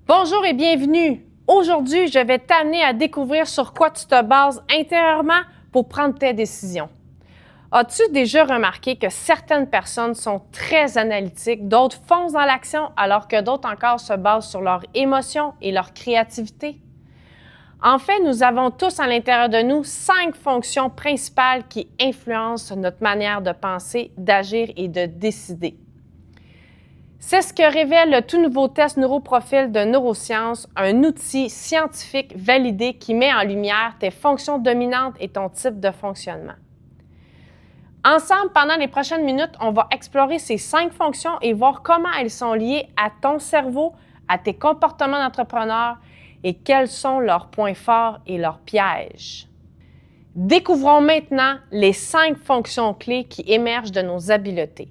Bonjour et bienvenue! Aujourd'hui, je vais t'amener à découvrir sur quoi tu te bases intérieurement pour prendre tes décisions. As-tu déjà remarqué que certaines personnes sont très analytiques, d'autres foncent dans l'action alors que d'autres encore se basent sur leurs émotions et leur créativité? En fait, nous avons tous à l'intérieur de nous 5 fonctions principales qui influencent notre manière de penser, d'agir et de décider. C'est ce que révèle le tout nouveau test Neuroprofil de Neurosciences, un outil scientifique validé qui met en lumière tes fonctions dominantes et ton type de fonctionnement. Ensemble, pendant les prochaines minutes, on va explorer ces 5 fonctions et voir comment elles sont liées à ton cerveau, à tes comportements d'entrepreneur et quels sont leurs points forts et leurs pièges. Découvrons maintenant les 5 fonctions clés qui émergent de nos habiletés.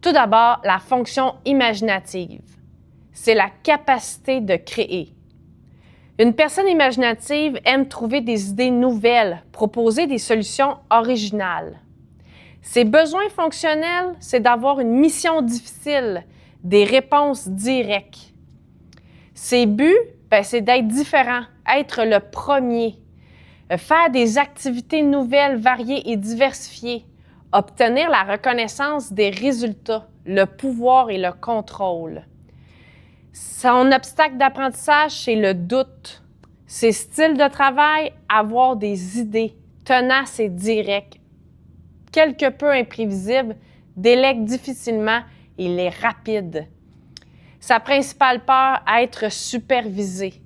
Tout d'abord, la fonction imaginative. C'est la capacité de créer. Une personne imaginative aime trouver des idées nouvelles, proposer des solutions originales. Ses besoins fonctionnels, c'est d'avoir une mission difficile, des réponses directes. Ses buts, c'est d'être différent, être le premier, faire des activités nouvelles, variées et diversifiées, obtenir la reconnaissance des résultats, le pouvoir et le contrôle. Son obstacle d'apprentissage, c'est le doute. Ses styles de travail, avoir des idées tenaces et directes, quelque peu imprévisibles, délègue difficilement et il est rapide. Sa principale peur, être supervisé.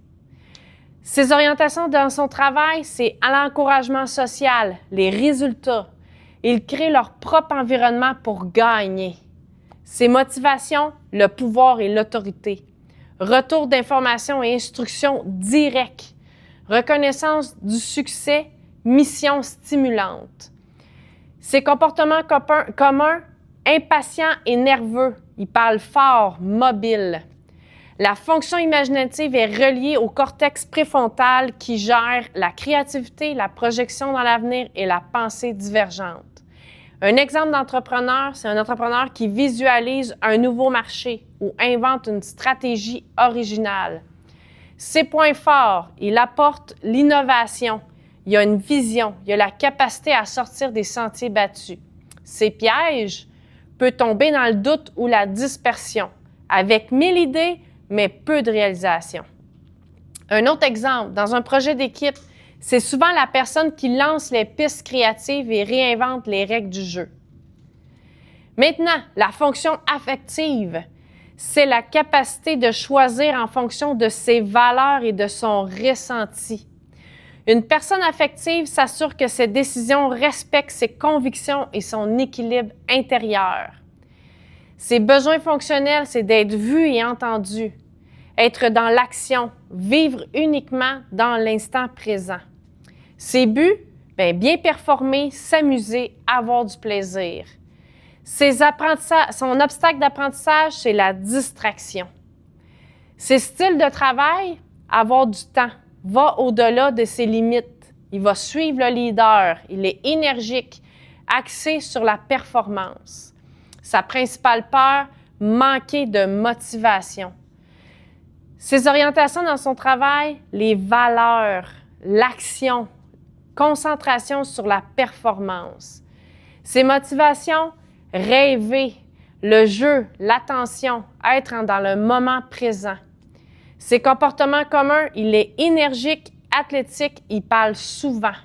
Ses orientations dans son travail, c'est à l'encouragement social, les résultats. Ils créent leur propre environnement pour gagner. Ses motivations, le pouvoir et l'autorité. Retour d'informations et instructions directes. Reconnaissance du succès, mission stimulante. Ses comportements communs, impatients et nerveux. Ils parlent fort, mobile. La fonction imaginative est reliée au cortex préfrontal qui gère la créativité, la projection dans l'avenir et la pensée divergente. Un exemple d'entrepreneur, c'est un entrepreneur qui visualise un nouveau marché ou invente une stratégie originale. Ses points forts, il apporte l'innovation, il a une vision, il a la capacité à sortir des sentiers battus. Ses pièges, peut tomber dans le doute ou la dispersion, avec 1000 idées, mais peu de réalisation. Un autre exemple, dans un projet d'équipe, c'est souvent la personne qui lance les pistes créatives et réinvente les règles du jeu. Maintenant, la fonction affective, c'est la capacité de choisir en fonction de ses valeurs et de son ressenti. Une personne affective s'assure que ses décisions respectent ses convictions et son équilibre intérieur. Ses besoins fonctionnels, c'est d'être vu et entendu, être dans l'action, vivre uniquement dans l'instant présent. Ses buts, bien performer, s'amuser, avoir du plaisir. Son obstacle d'apprentissage, c'est la distraction. Ses styles de travail, avoir du temps, va au-delà de ses limites. Il va suivre le leader, il est énergique, axé sur la performance. Sa principale peur, manquer de motivation. Ses orientations dans son travail, les valeurs, l'action, concentration sur la performance. Ses motivations, rêver, le jeu, l'attention, être dans le moment présent. Ses comportements communs, il est énergique, athlétique, il parle souvent.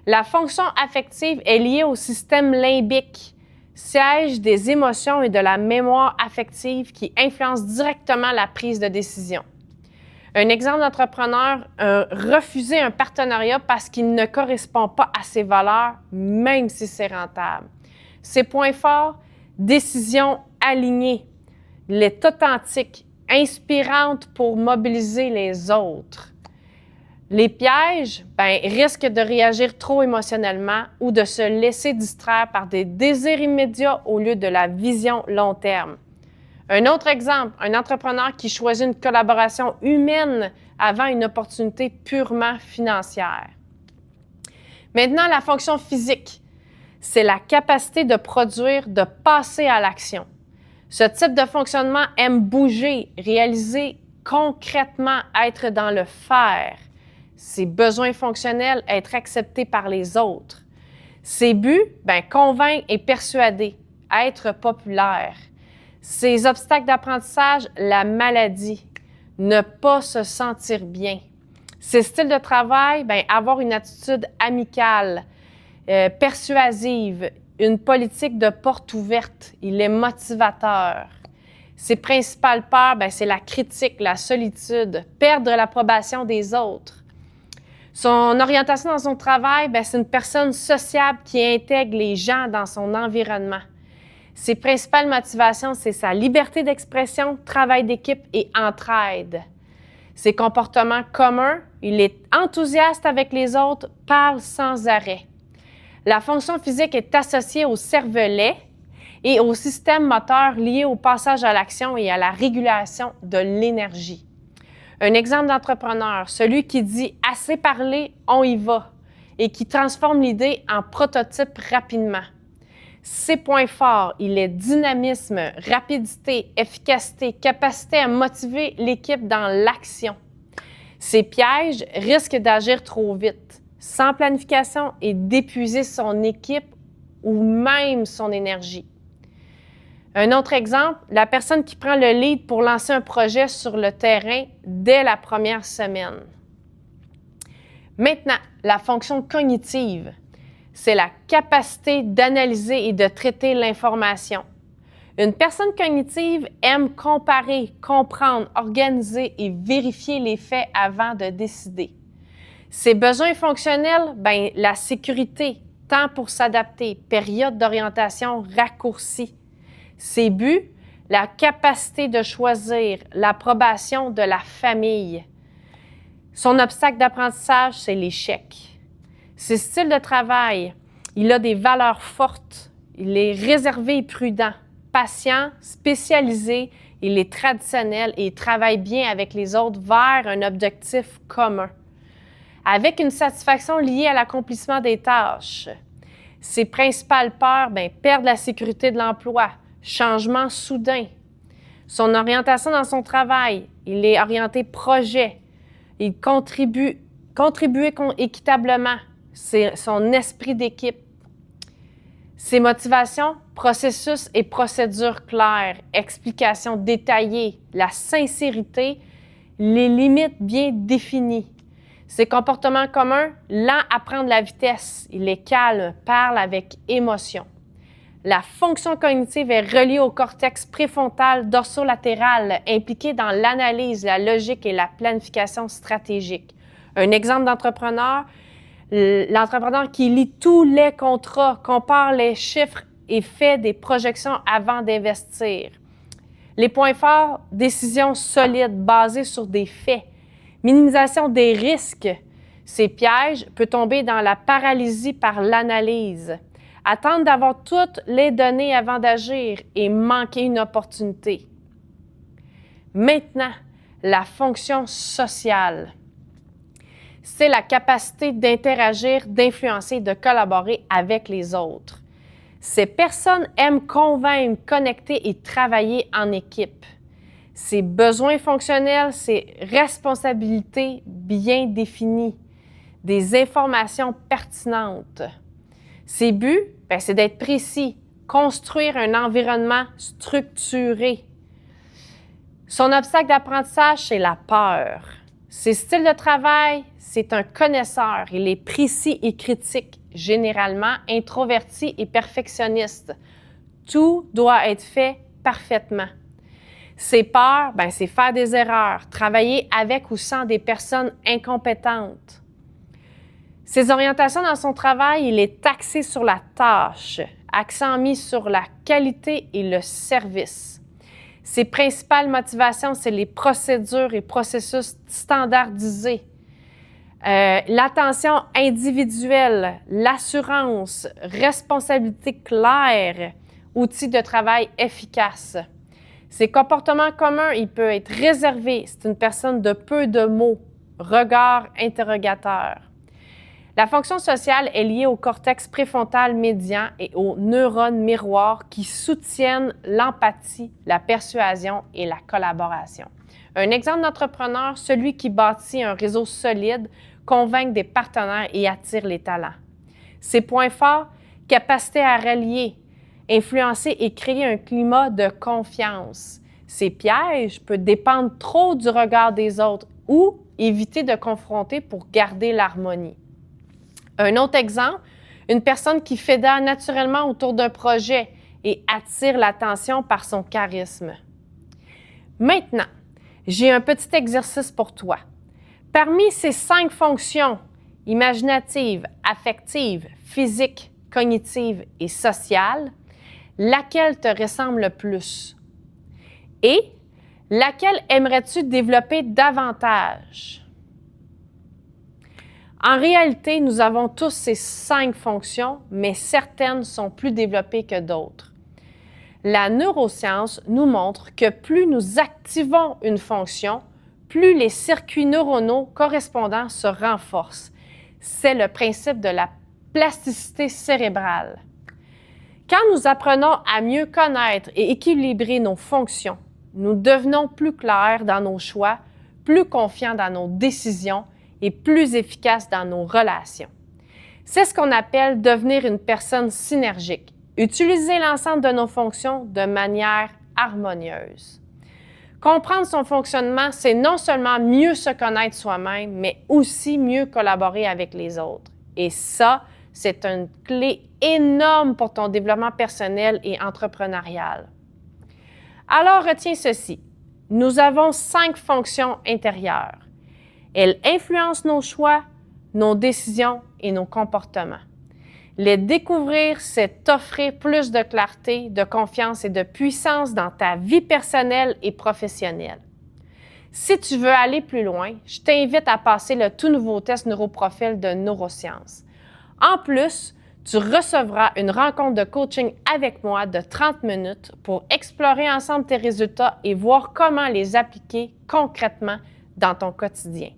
La fonction affective est liée au système limbique, siège des émotions et de la mémoire affective qui influence directement la prise de décision. Un exemple d'entrepreneur a refusé un partenariat parce qu'il ne correspond pas à ses valeurs, même si c'est rentable. Ses points forts, décision alignée, il est authentique, inspirante pour mobiliser les autres. Les pièges, risquent de réagir trop émotionnellement ou de se laisser distraire par des désirs immédiats au lieu de la vision long terme. Un autre exemple, un entrepreneur qui choisit une collaboration humaine avant une opportunité purement financière. Maintenant, la fonction physique, c'est la capacité de produire, de passer à l'action. Ce type de fonctionnement aime bouger, réaliser concrètement, être dans le faire. Ses besoins fonctionnels, être accepté par les autres. Ses buts, convaincre et persuader, être populaire. Ses obstacles d'apprentissage, la maladie, ne pas se sentir bien. Ses styles de travail, avoir une attitude amicale, persuasive, une politique de porte ouverte. Il est motivateur. Ses principales peurs, c'est la critique, la solitude, perdre l'approbation des autres. Son orientation dans son travail, c'est une personne sociable qui intègre les gens dans son environnement. Ses principales motivations, c'est sa liberté d'expression, travail d'équipe et entraide. Ses comportements communs, il est enthousiaste avec les autres, parle sans arrêt. La fonction physique est associée au cervelet et au système moteur lié au passage à l'action et à la régulation de l'énergie. Un exemple d'entrepreneur, celui qui dit « assez parlé, on y va » et qui transforme l'idée en prototype rapidement. Ses points forts, il est dynamisme, rapidité, efficacité, capacité à motiver l'équipe dans l'action. Ses pièges, risque d'agir trop vite, sans planification et d'épuiser son équipe ou même son énergie. Un autre exemple, la personne qui prend le lead pour lancer un projet sur le terrain dès la première semaine. Maintenant, la fonction cognitive, c'est la capacité d'analyser et de traiter l'information. Une personne cognitive aime comparer, comprendre, organiser et vérifier les faits avant de décider. Ses besoins fonctionnels, la sécurité, temps pour s'adapter, période d'orientation raccourcie. Ses buts, la capacité de choisir, l'approbation de la famille. Son obstacle d'apprentissage, c'est l'échec. Ses styles de travail, il a des valeurs fortes, il est réservé et prudent, patient, spécialisé, il est traditionnel et il travaille bien avec les autres vers un objectif commun. Avec une satisfaction liée à l'accomplissement des tâches. Ses principales peurs, perdre la sécurité de l'emploi, changement soudain. Son orientation dans son travail, il est orienté projet. Il contribue équitablement. C'est son esprit d'équipe. Ses motivations, processus et procédures claires, explications détaillées, la sincérité, les limites bien définies. Ses comportements communs, lent à prendre la vitesse. Il est calme, parle avec émotion. La fonction cognitive est reliée au cortex préfrontal dorsolatéral, impliqué dans l'analyse, la logique et la planification stratégique. Un exemple d'entrepreneur, l'entrepreneur qui lit tous les contrats, compare les chiffres et fait des projections avant d'investir. Les points forts, décisions solides basées sur des faits, minimisation des risques. Ces pièges peuvent tomber dans la paralysie par l'analyse. Attendre d'avoir toutes les données avant d'agir et manquer une opportunité. Maintenant, la fonction sociale. C'est la capacité d'interagir, d'influencer, de collaborer avec les autres. Ces personnes aiment convaincre, connecter et travailler en équipe. Ces besoins fonctionnels, ces responsabilités bien définies, des informations pertinentes. Ses buts, c'est d'être précis, construire un environnement structuré. Son obstacle d'apprentissage, c'est la peur. Ses styles de travail, c'est un connaisseur. Il est précis et critique, généralement introverti et perfectionniste. Tout doit être fait parfaitement. Ses peurs, c'est faire des erreurs, travailler avec ou sans des personnes incompétentes. Ses orientations dans son travail, il est axé sur la tâche, accent mis sur la qualité et le service. Ses principales motivations, c'est les procédures et processus standardisés, l'attention individuelle, l'assurance, responsabilité claire, outils de travail efficaces. Ses comportements communs, il peut être réservé, c'est une personne de peu de mots, regard interrogateur. La fonction sociale est liée au cortex préfrontal médian et aux neurones miroirs qui soutiennent l'empathie, la persuasion et la collaboration. Un exemple d'entrepreneur, celui qui bâtit un réseau solide, convainc des partenaires et attire les talents. Ses points forts, capacité à rallier, influencer et créer un climat de confiance. Ses pièges peuvent dépendre trop du regard des autres ou éviter de confronter pour garder l'harmonie. Un autre exemple, une personne qui fédère naturellement autour d'un projet et attire l'attention par son charisme. Maintenant, j'ai un petit exercice pour toi. Parmi ces 5 fonctions, imaginative, affective, physique, cognitive et sociale, laquelle te ressemble le plus? Et laquelle aimerais-tu développer davantage? En réalité, nous avons tous ces 5 fonctions, mais certaines sont plus développées que d'autres. La neuroscience nous montre que plus nous activons une fonction, plus les circuits neuronaux correspondants se renforcent. C'est le principe de la plasticité cérébrale. Quand nous apprenons à mieux connaître et équilibrer nos fonctions, nous devenons plus clairs dans nos choix, plus confiants dans nos décisions et plus efficaces dans nos relations. C'est ce qu'on appelle devenir une personne synergique, utiliser l'ensemble de nos fonctions de manière harmonieuse. Comprendre son fonctionnement, c'est non seulement mieux se connaître soi-même, mais aussi mieux collaborer avec les autres. Et ça, c'est une clé énorme pour ton développement personnel et entrepreneurial. Alors, retiens ceci. Nous avons 5 fonctions intérieures. Elles influencent nos choix, nos décisions et nos comportements. Les découvrir, c'est t'offrir plus de clarté, de confiance et de puissance dans ta vie personnelle et professionnelle. Si tu veux aller plus loin, je t'invite à passer le tout nouveau test Neuroprofil de Neurosciences. En plus, tu recevras une rencontre de coaching avec moi de 30 minutes pour explorer ensemble tes résultats et voir comment les appliquer concrètement dans ton quotidien.